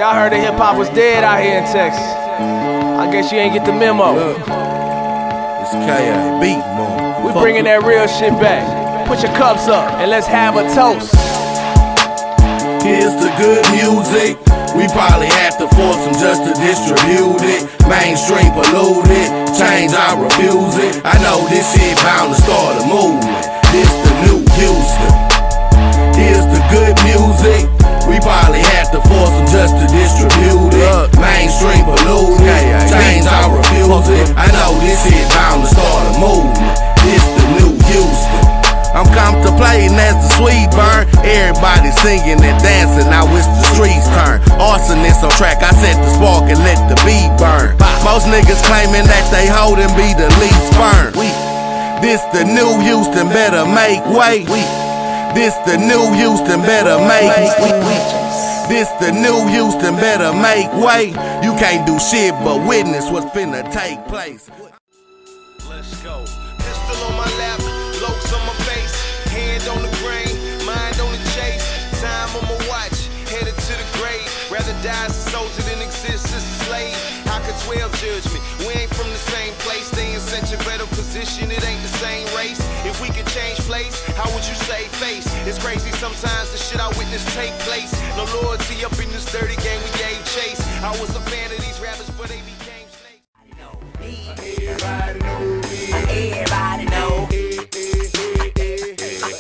y'all heard that hip-hop was dead out here in Texas. I guess you ain't get the memo. Look, it's K.A. beat, man. We bringing that real shit back. Put your cups up and let's have a toast. Here's the good music. We probably have to force them just to distribute it. Mainstream polluted, change I refuse it. I know this shit bound to start a movement. This the new Houston. Here's the good music. We probably have to force them just to distribute it. Mainstream polluted, change I refuse it. I know this shit bound to start a movement. This the new Houston. I'm contemplating as the sweet burn. Everybody singing and dancing, now it's the streets turn. Arsonist on track, I set the spark and let the beat burn. Most niggas claiming that they hold and be the least burn. This the new Houston, better make way. This the new Houston, better make way. This the new Houston, better make way. You can't do shit but witness what's finna take place. Let's go. Pistol on my lap, lokes on my face, hand on the grain, mind on the chase, time on my watch, headed to the grave. Rather die as a soldier than exist as a slave. How could 12 judge me? We ain't from the same place. They in such a better position, it ain't the same race. If we could change place, how would you save face? It's crazy sometimes the shit I witness take place. No loyalty up in this dirty game we gave chase. I was a fan of these rappers, but they became slaves. Everybody know me. Everybody know.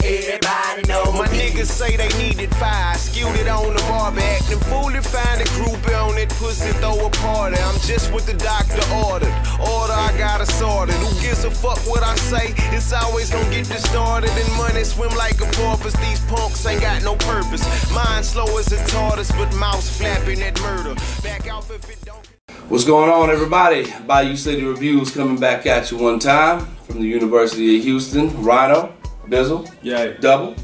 Everybody know. My niggas say they needed fire, skewed it on the bar back, then fooled and find a groupie on it, pussy throw a party. I'm just what the doctor ordered. Order, I got a sorted. Who gives a fuck what I say? It's always gonna get distorted, and money swim like a porpoise. These punks ain't got no purpose. Mind slow as a tortoise, but mouse flapping at murder. Back off if it don't. What's going on, everybody? Bayou City Reviews coming back at you one time from the University of Houston. Rhino, Bizzle, Double.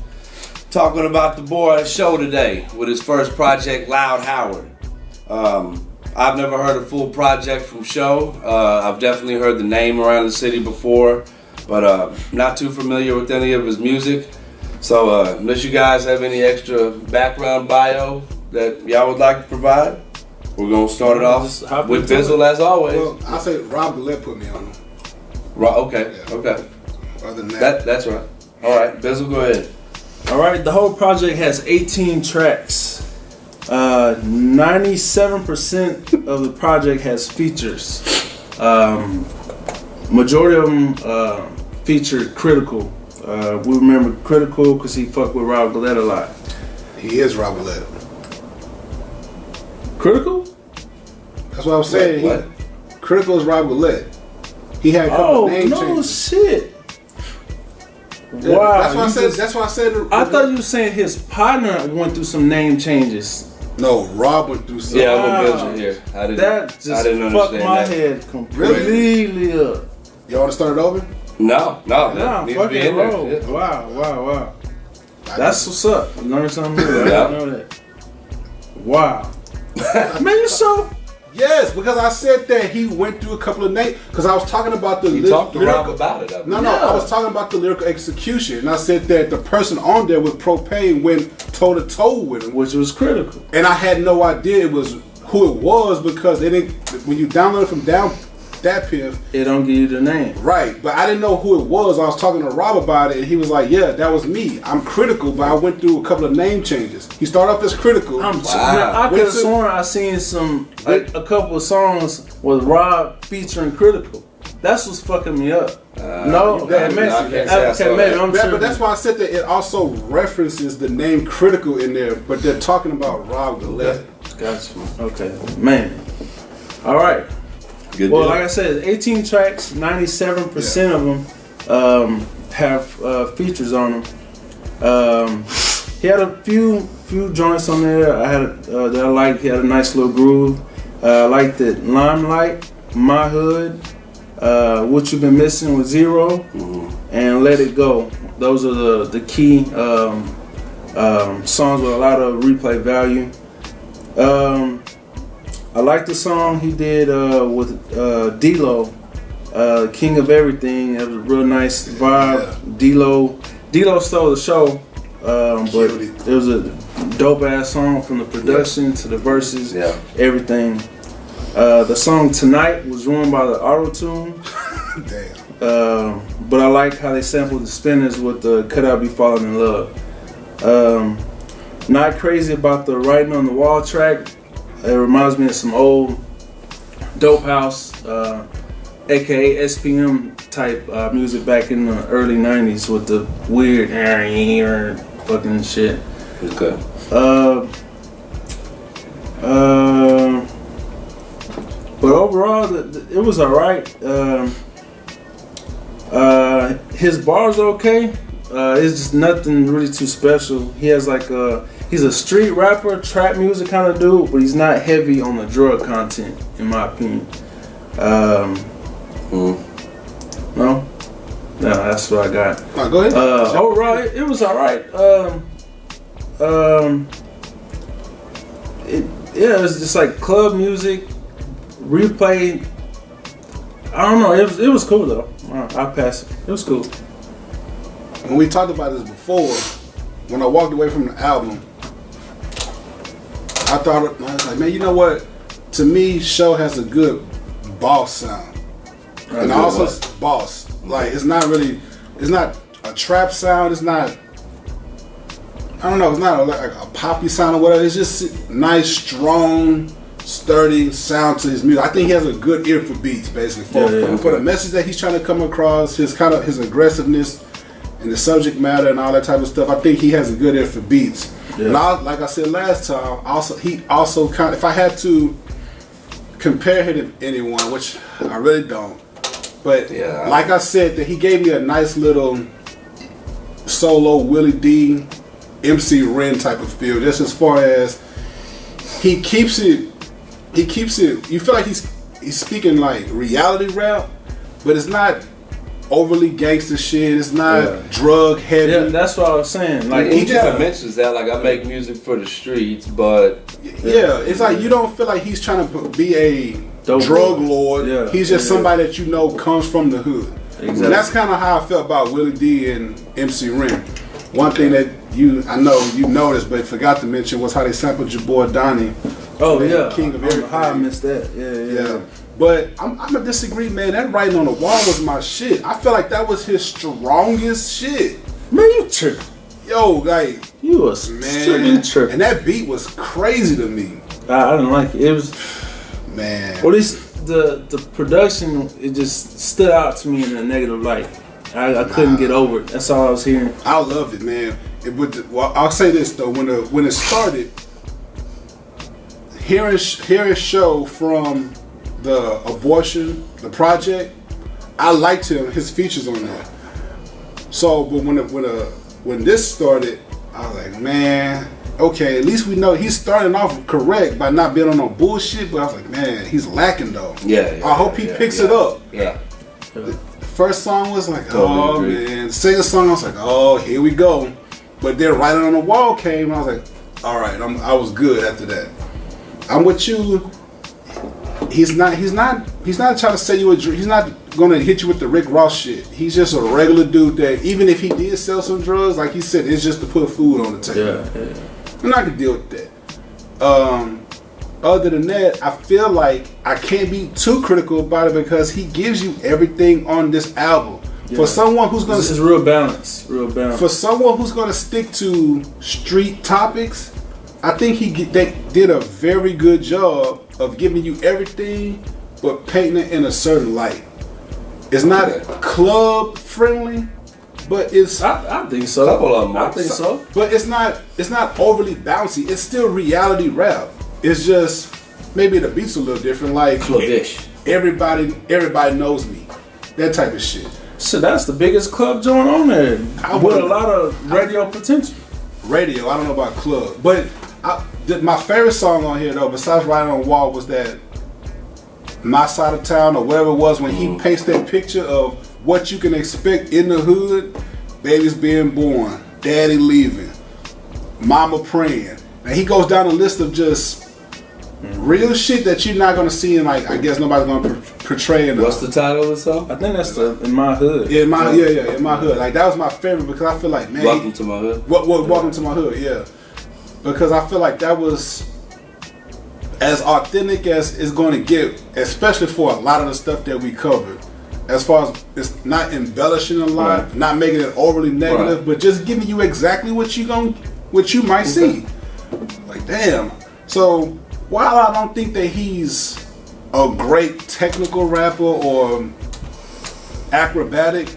Talking about the boy Show today with his first project, Loud Howard. I've never heard a full project from Show. I've definitely heard the name around the city before, but not too familiar with any of his music. So unless you guys have any extra background bio that y'all would like to provide, we're going to start it off with Bizzle as always. Well, I'll say Rob Gillette put me on him. Okay, Yeah. okay. Other than that. That's right. All right, Bizzle, go ahead. All right, the whole project has 18 tracks. 97% of the project has features. Majority of them featured Critical. We remember Critical because he fucked with Rob Gillette a lot. He is Rob Gillette. Critical? That's what I was saying. What? Critical is Rob Gillette. He had a couple of name no changes. shit. Yeah, Wow. That's why I said. That's why I said. I thought you were saying his partner went through some name changes. No, Rob went through something. Yeah, I'm gonna build you here. That just I didn't fucked understand my that. head completely up. Y'all want to start it over? No, Nah, that needs to be fucking in there. roll. Yeah. Wow. That's what's up. You learned something new. I Yeah. didn't know that. Wow. Man, you so... Yes, because I said that he went through a couple of names. Because I was talking about the You talked to lyrical. Rob about it. No, I was talking about the lyrical execution, and I said that the person on there with Propane went toe to toe with him, Which was Critical. and I had no idea it was who it was because they didn't. When you download it from that piff, It don't give you the name. right? But I didn't know who it was. I was talking to Rob about it, and he was like, "Yeah, that was me. I'm Critical, but I went through a couple of name changes. He started off as Critical. I could have sworn I seen some a couple of songs with Rob featuring Critical. That's what's fucking me up. No, I can't say I saw maybe that. I'm But tripping. that's why I said that it also references the name Critical in there, but they're talking about Rob Gillette. Got you. Okay, man. All right. Good Well, deal. like I said, 18 tracks. 97% of them have features on them. He had a few joints on there. I had that I liked. He had a nice little groove. I liked it. Limelight, My Hood, What You've Been Missing with Zero, and Let It Go. Those are the key songs with a lot of replay value. I like the song he did with D-Lo, King of Everything. It was a real nice vibe. D-Lo stole the show. but it was a dope ass song from the production to the verses, everything. The song Tonight was ruined by the auto-tune. Damn. But I like how they sampled the Spinners with the Could I Be Falling in Love. Not crazy about the Writing on the Wall track. It reminds me of some old Dope House, aka SPM type music back in the early 90s with the weird fucking shit. Okay. But overall, it was alright. His bars are okay. It's just nothing really too special. He has like he's a street rapper, trap music kind of dude, but he's not heavy on the drug content, in my opinion. No, that's what I got. Right, go ahead. Overall, it was alright. It was just like club music, replay. I don't know. It was cool though. I'll pass it. It was cool. When we talked about this before, when I walked away from the album, I was like, man, you know what? To me, Show has a good boss sound, and also boss. Like it's not a trap sound. It's not. I don't know. It's not like a poppy sound or whatever. It's just nice, strong, sturdy sound to his music. I think he has a good ear for beats, basically. For the message that he's trying to come across, his aggressiveness and the subject matter and all that type of stuff. I think he has a good ear for beats. And like I said last time, he also kind of, if I had to compare him to anyone, which I really don't, but like I said, that he gave me a nice little solo Willie D, MC Ren type of feel. Just as far as he keeps it. You feel like he's speaking like reality rap, but it's not overly gangster shit. It's not drug heavy. Yeah, that's what I was saying. Like he just mentions that, like, I make music for the streets, but it's like you don't feel like he's trying to be a drug lord. Yeah, he's just somebody that you know comes from the hood. Exactly. And that's kind of how I felt about Willie D and MC Ren. One thing that I know you noticed but forgot to mention was how they sampled your boy Donnie. Oh yeah, King of Everything. How I missed that. Yeah. But I'm gonna disagree, man. That Writing on the Wall was my shit. I feel like that was his strongest shit. Man, you tripping. Yo, like you was tripping. And that beat was crazy to me. I didn't like it. It was man. Well, the production, it just stood out to me in a negative light. I couldn't get over it. That's all I was hearing. I loved it, man. I'll say this though, when it started, hearing Show from the Abortion, the project, I liked his features on that. So, but when this started, I was like, man, okay, at least we know he's starting off correct by not being on no bullshit. But I was like, man, he's lacking though. I hope he picks it up. The first song was like, oh man. The second song I was like, oh, here we go. But then Writing on the Wall came, and I was like, all right, I was good after that. I'm with you. He's not trying to sell you a drink. He's not gonna hit you with the Rick Ross shit. He's just a regular dude that even if he did sell some drugs, like he said, it's just to put food on the table. I'm not gonna deal with that. Other than that, I feel like I can't be too critical about it because he gives you everything on this album. For someone who's gonna, this is real balance. For someone who's gonna stick to street topics, I think they did a very good job of giving you everything, but painting it in a certain light. It's not club friendly, but it's. I think so. I think so. But it's not overly bouncy. It's still reality rap. It's just maybe the beats a little different. Like clubbish. Everybody knows me. That type of shit. So that's the biggest club joint on there with a lot of radio potential. Radio, I don't know about club, but my favorite song on here though, besides Writing on the Wall, was that My Side of Town or whatever it was when he pasted that picture of what you can expect in the hood: babies being born, daddy leaving, mama praying. And he goes down a list of just real shit that you're not gonna see in, like, I guess nobody's gonna portraying. What's the title of the song? I think that's In My Hood. Yeah, in my in my hood. Like that was my favorite because I feel like, man, Welcome to My Hood. Welcome to My Hood. Yeah, because I feel like that was as authentic as it's going to get, especially for a lot of the stuff that we covered. As far as it's not embellishing a lot, not making it overly negative, but just giving you exactly what you might see. Like, damn. So while I don't think that he's a great technical rapper or acrobatic,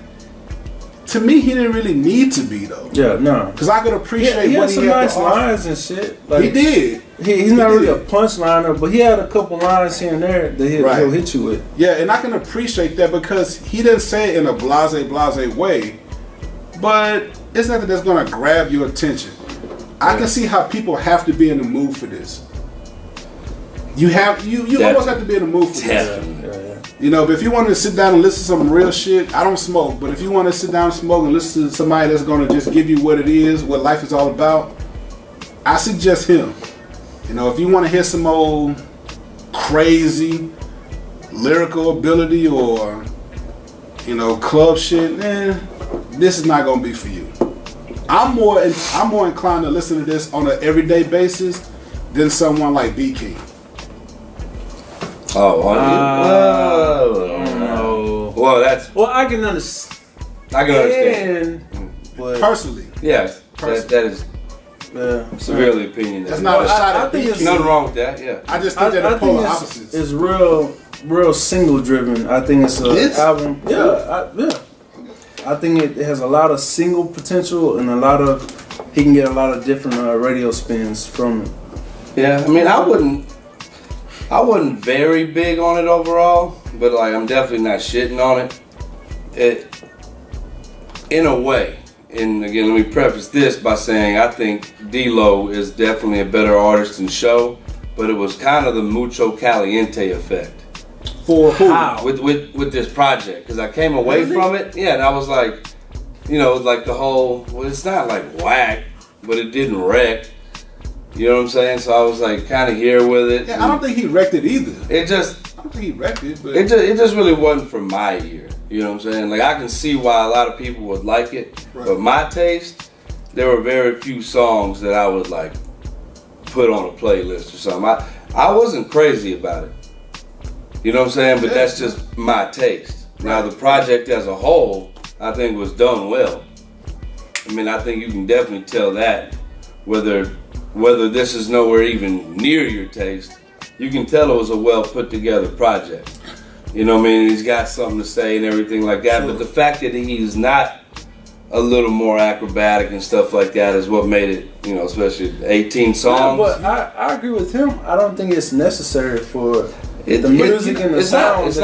to me he didn't really need to be though. Yeah, no. Because I could appreciate he what had he some had nice to offer. lines and shit. Like, He did. He's not really a punchliner, but he had a couple lines here and there that he'll hit you with. Yeah, and I can appreciate that because he didn't say it in a blase way, but it's nothing that's gonna grab your attention. I can see how people have to be in the mood for this. You almost have to be in the mood for this. You know, but if you want to sit down and listen to some real shit, I don't smoke, but if you want to sit down and smoke and listen to somebody that's gonna just give you what it is, what life is all about, I suggest him. You know, if you want to hear some old crazy lyrical ability or, you know, club shit, man, this is not gonna be for you. I'm more inclined to listen to this on an everyday basis than someone like B King. Well, that's. Well, I can understand. I can understand. Personally, yes, that is severely opinionated. That's not a shot at think B it's King. Nothing wrong with that. Yeah, I just think they're the polar opposites. It's real single driven. I think it's an album. I think it has a lot of single potential and he can get a lot of different radio spins from it. Yeah, I mean, I wasn't very big on it overall, but like I'm definitely not shitting on it. In a way, and again, let me preface this by saying I think D-Lo is definitely a better artist than Show, but it was kind of the mucho caliente effect. For who? With this project, because I came away from it, and I was like, you know, like the whole, well, it's not like whack, but it didn't wreck. You know what I'm saying? So I was like kind of here with it. Yeah, I don't think he wrecked it either. I don't think he wrecked it, but it just really wasn't for my ear. You know what I'm saying? Like I can see why a lot of people would like it, but my taste, there were very few songs that I would like put on a playlist or something. I wasn't crazy about it. You know what I'm saying? But that's just my taste. Now the project as a whole, I think was done well. I mean, I think you can definitely tell that whether this is nowhere even near your taste, you can tell it was a well put together project. You know what I mean? He's got something to say and everything like that. But the fact that he's not a little more acrobatic and stuff like that is what made it, you know, especially 18 songs. Yeah, but I agree with him. I don't think it's necessary for the music and the sound. It's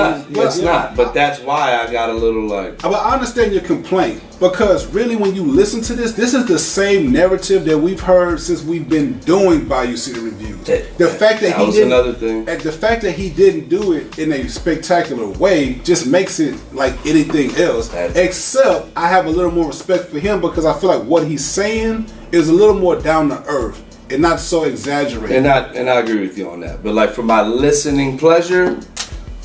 not. But that's why I got a little like. But I understand your complaint because really, when you listen to this is the same narrative that we've heard since we've been doing Bayou City Reviews. The fact that he didn't do it in a spectacular way just makes it like anything else. Except I have a little more respect for him because I feel like what he's saying is a little more down to earth and not so exaggerated. And I agree with you on that. But like for my listening pleasure,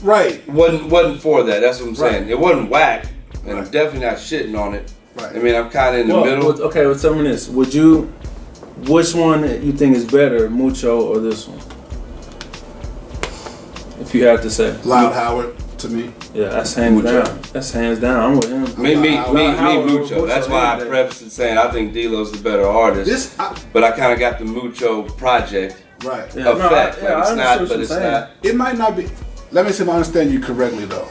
wasn't for that. That's what I'm saying. It wasn't whack, and I'm definitely not shitting on it. I mean, I'm kind of in the middle. Okay, tell me this: which one you think is better, Mucho or this one? If you had to say, Loud Howard to me. Yeah, that's hands down. That's hands down. I'm with him. Me, Mucho. That's why I prefaced it saying I think D-Lo's the better artist. But I kind of got the Mucho project effect. It's not, but it's not. It might not be. Let me see if I understand you correctly, though.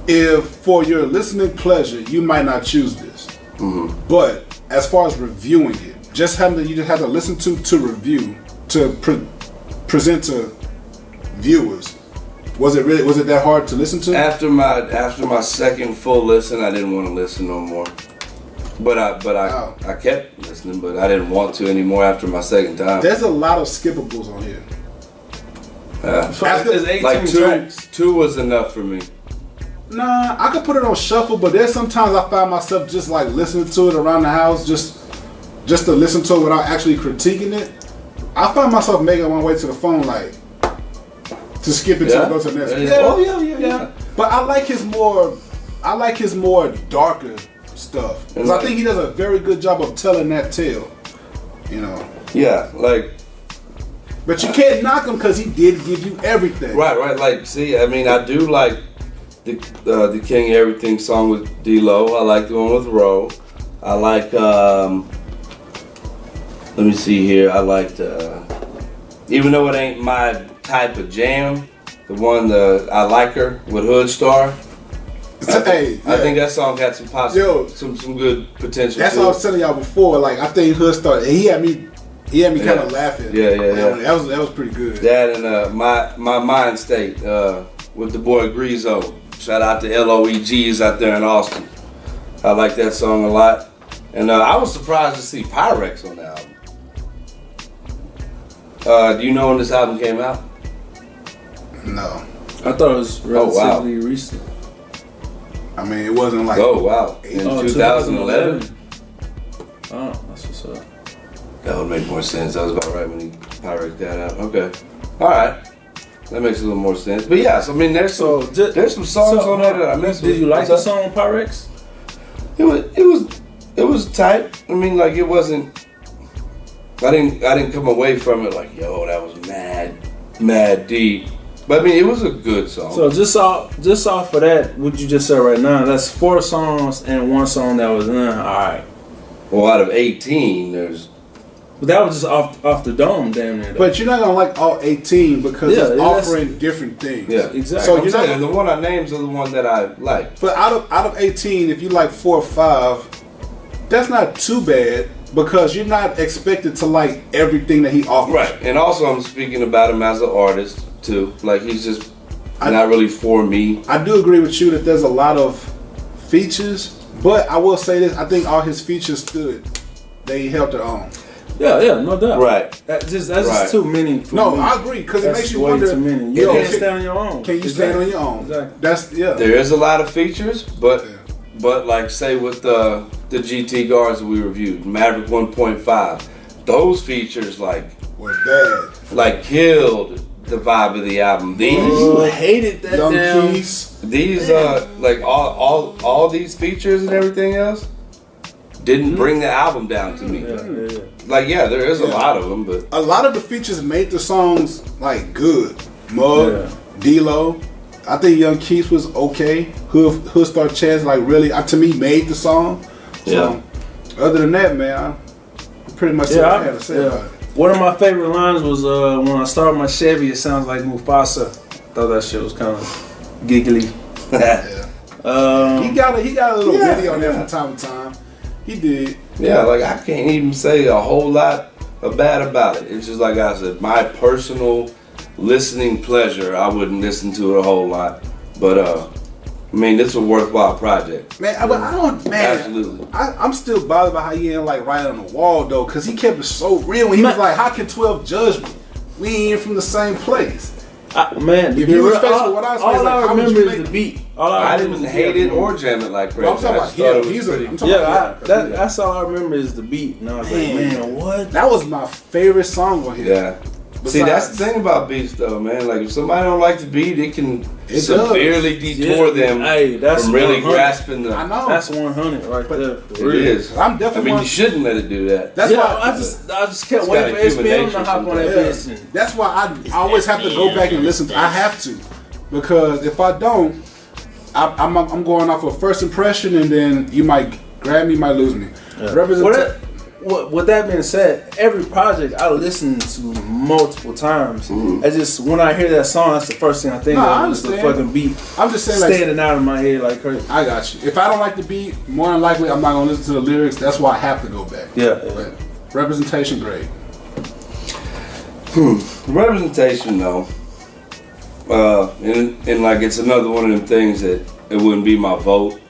If for your listening pleasure, you might not choose this, but as far as reviewing it, you just have to listen to review to present to viewers. Was it that hard to listen to? After my second full listen, I didn't want to listen no more. But I kept listening, but I didn't want to anymore after my second time. There's a lot of skippables on here. There's 18 like tracks. Two was enough for me. Nah, I could put it on shuffle, but there's sometimes I find myself just like listening to it around the house, just to listen to it without actually critiquing it. I find myself making my way to the phone like, to skip it to go to the next one. Yeah. Oh yeah. But I like his more darker stuff. Because I think he does a very good job of telling that tale. You know. Yeah, like. But you can't knock him because he did give you everything. Right. Like, see, I mean, I do like the King of Everything song with D-Lo. I like the one with Ro. I like. Let me see here. I liked. Even though it ain't my type of jam, the one I Like Her with Hood Star. I think that song had some some good potential. That's what I was telling y'all before. Like I think Hood Star, he had me kind of laughing. Yeah. That was pretty good. That and my Mind State with the boy Grizo. Shout out to LOEGs out there in Austin. I like that song a lot, and I was surprised to see Pyrex on the album. Do you know when this album came out? No. I thought it was relatively recent. I mean, it wasn't like. Oh wow! In 2011. Oh, that's what's up. That would make more sense. That was about right when he Pyrex that out. Okay, all right, that makes a little more sense. But yeah, so I mean, there's some songs on there that I missed. Did you like the song Pyrex? It was tight. I mean, like it wasn't. I didn't come away from it like, yo, that was mad deep. But I mean, it was a good song. So just off of that, what you just said right now, that's 4 songs and 1 song that was all right. Well, out of 18, there's. But that was just off the dome, damn near. But you're not gonna like all 18 because it's offering different things. Yeah, exactly. So you're saying the one I named are the one that I like. But out of 18, if you like 4 or 5, that's not too bad. Because you're not expected to like everything that he offers. Right. And also I'm speaking about him as an artist too. Like he's just not really for me. I do agree with you that there's a lot of features, but I will say this, I think all his features they held their own. Yeah, no doubt. Right. That's just too many for me. I agree, because it makes you wonder. Too many. You can't stand on your own. Can you stand on your own? Exactly. There is a lot of features, but like say with the GT guards that we reviewed, Maverick 1.5, those features like were bad. Like killed the vibe of the album. You hated that Young Keys. These like all these features and everything else didn't bring the album down to me. Like there is a lot of them, but a lot of the features made the songs like good. Mug, D-Lo. I think Young Keith was okay. Hood Star Chance like really to me made the song. So other than that, man, I pretty much said what I had to say about it. One of my favorite lines was when I start my Chevy, it sounds like Mufasa. I thought that shit was kind of giggly. He got a little video on there from time to time. He did. Yeah, like I can't even say a whole lot bad about it. It's just like I said, my personal listening pleasure. I wouldn't listen to it a whole lot, but I mean, this is a worthwhile project. Man, but I don't, man. Absolutely. I'm still bothered by how he ain't like right on the wall though, because he kept it so real when he was like, how can 12 judge me? We ain't from the same place. Man, if you respect what I was all I remember is the beat. I didn't hate it or jam it like crazy. I'm talking about him. That's all I remember is the beat. And I was like, man, what? That was my favorite song on here. Yeah. See, that's the thing about beats, though, man. Like, if somebody don't like the beat, it can severely detour them from really grasping the. I know. That's 100 right there. It is. I'm definitely. I mean, you shouldn't let it do that. That's why I just kept waiting for SPM to hop on that bitch. That's why I always have to go back and listen. I have to, because if I don't, I'm going off of first impression, and then you might grab me, you might lose me. Yeah. With that being said, every project I listen to multiple times. I just when I hear that song, that's the first thing I think of is the fucking beat. I'm just saying, standing out of my head like crazy. I got you. If I don't like the beat, more than likely I'm not gonna listen to the lyrics. That's why I have to go back. Yeah. Representation, great. Representation, though, and like it's another one of them things that it wouldn't be my vote,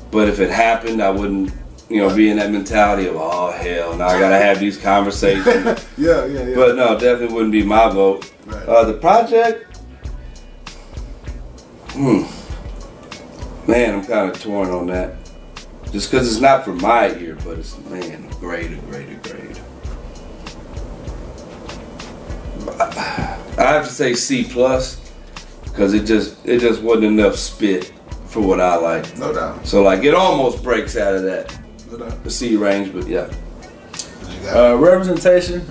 but if it happened, I wouldn't. Be in that mentality of, oh, hell, now I gotta have these conversations. Yeah. But no, definitely wouldn't be my vote. Right. The project, man, I'm kind of torn on that. Just because it's not for my ear, but it's, man, a grade. I have to say C+. because it just wasn't enough spit for what I like. No doubt. So like it almost breaks out of that No doubt. the C range, but yeah. Representation.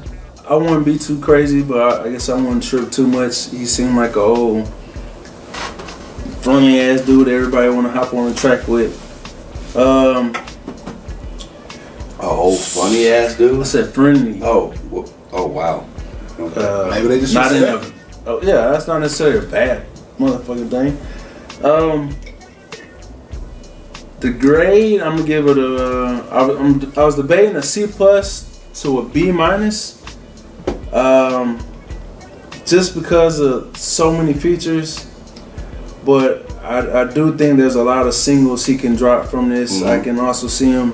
I wouldn't be too crazy, but I guess I wouldn't trip too much. He seemed like a old friendly ass dude everybody want to hop on the track with. Oh, funny ass dude. I said friendly. Oh wow. Maybe they just not in that. a, oh yeah, that's not necessarily a bad motherfucking thing. The grade, I'm gonna give it a. I was debating a C+ to a B-. Just because of so many features, but I do think there's a lot of singles he can drop from this. I can also see him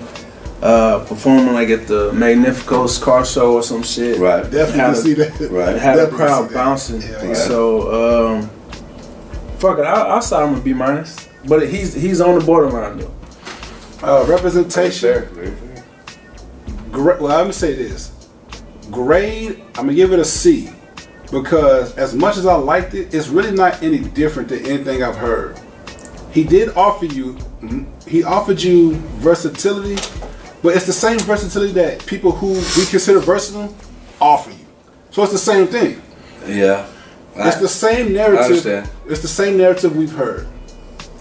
performing like at the Magnifico's car show or some shit. Right. Definitely see that. Right. Have the crowd bouncing. Yeah, right. So fuck it, I'll start him a B-, but he's on the borderline though. Representation. Very fair. Well, I'm gonna say this. Grade, I'm gonna give it a C, because as much as I liked it, it's really not any different than anything I've heard. He did offer you, he offered you versatility, but it's the same versatility that people who we consider versatile offer you. So it's the same thing. Yeah. It's the same narrative. I understand. It's the same narrative we've heard.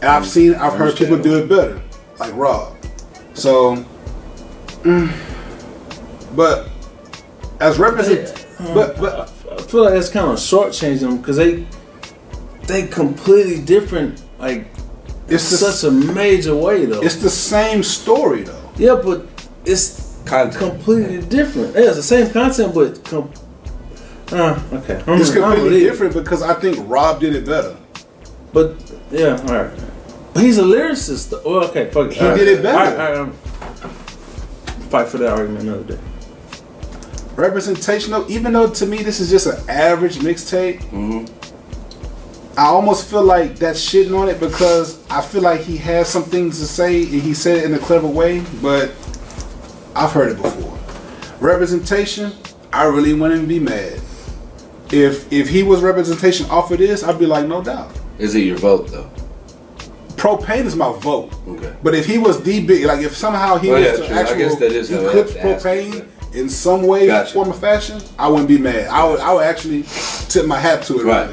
And I've heard people do it better, like Rob. So, but as but I feel like that's kind of shortchanging them because they completely different. Like it's such a major way though. It's the same story though. Yeah, but it's completely different. Yeah, it's the same content, but okay. It's completely different because I think Rob did it better. But yeah, all right. But he's a lyricist. Though. Well, okay, fuck it. He did it better. All right, fight for that argument another day. Representation, though, even though to me this is just an average mixtape, I almost feel like that's shitting on it because I feel like he has some things to say and he said it in a clever way, but I've heard it before. Representation, I really wouldn't be mad. If he was representation off of this, I'd be like, no doubt. Is it your vote though? Propane is my vote. Okay. But if he was the big, like if somehow he was the actual, I guess that is he how I clipped have to Propane ask in some way, Gotcha. form or fashion, I wouldn't be mad. I would actually tip my hat to it. Right.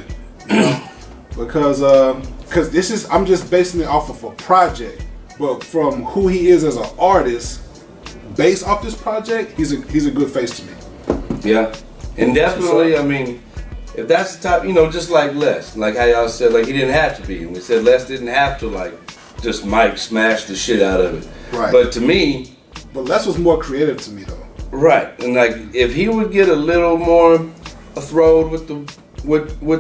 Really. You know? Because this is, I'm just basing it off of a project, but from who he is as an artist, based off this project, he's a good face to me. Yeah, and definitely, I mean, if that's the type, you know, just like Les, like how y'all said, like he didn't have to be, and we said Les didn't have to like just Mike smash the shit out of it. Right. But to me, but Les was more creative to me though. Right, and like if he would get a little more throwed with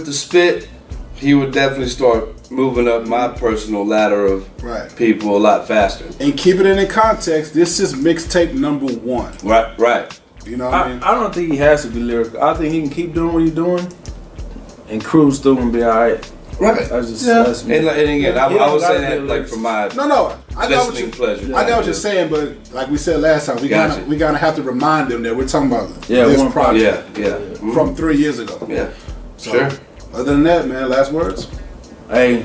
the spit, he would definitely start moving up my personal ladder of people a lot faster. And keep it in context, this is mixtape number 1. Right. You know what I mean? I don't think he has to be lyrical. I think he can keep doing what he's doing and cruise through and be alright. Right. That's and again, I was saying that like for my I got what pleasure. I got what you're saying, but like we said last time, we gotta have to remind them that we're talking about this project from 3 years ago. Yeah, so, sure. Other than that, man, last words. Hey,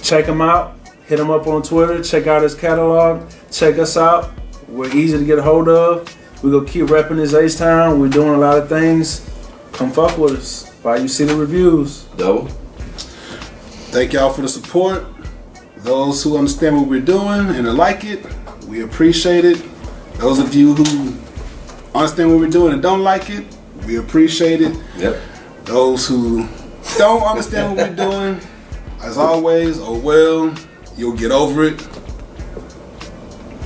check him out. Hit him up on Twitter. Check out his catalog. Check us out. We're easy to get a hold of. We're gonna keep repping this H-Town. We're doing a lot of things. Come fuck with us. Bayou City Reviews. Double. Thank y'all for the support. Those who understand what we're doing and like it, we appreciate it. Those of you who understand what we're doing and don't like it, we appreciate it. Yep. Those who don't understand what we're doing, as always, oh well, you'll get over it.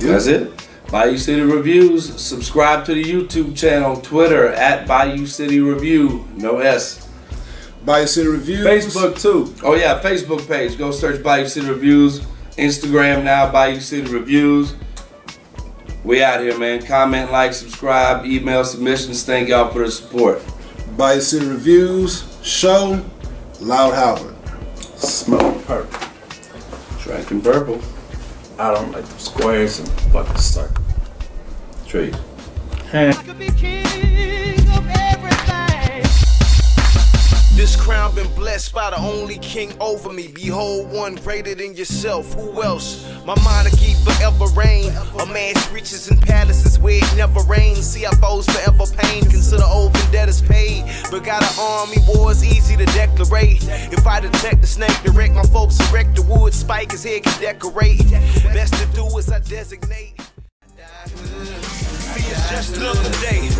Yep. That's it. Bayou City Reviews. Subscribe to the YouTube channel, Twitter at Bayou City Review, no S. Bayou City Reviews. Facebook too. Oh yeah, Facebook page. Go search Bayou City Reviews. Instagram now, Bayou City Reviews. We out here, man. Comment, like, subscribe, email submissions. Thank y'all for the support. Bayou City Reviews. Show. Loud Howard. Smoke purple. Drinking purple. I don't like the squares and fucking circle. Trees. Hey. This This crown been blessed by the only king over me. Behold, one greater than yourself. Who else? My monarchy forever reign. Amass riches and palaces where it never rains. See our foes forever pain. Consider old vendettas paid. But got an army, wars easy to declarate. If I detect the snake direct, my folks erect the wood spike. His head can decorate. Best to do is I designate. See, it's just another day.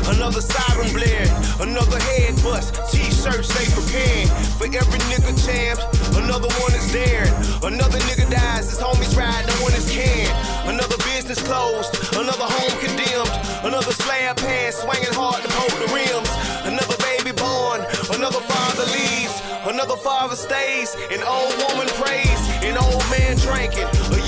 Another siren blared, another head bust. T-shirts stay prepared for every nigga champ. Another one is dared. Another nigga dies, his homies ride, no one is caring. Another business closed, another home condemned. Another slab pass, swinging hard to poke the rims. Another baby born, another father leaves. Another father stays, an old woman prays, an old man drinking. A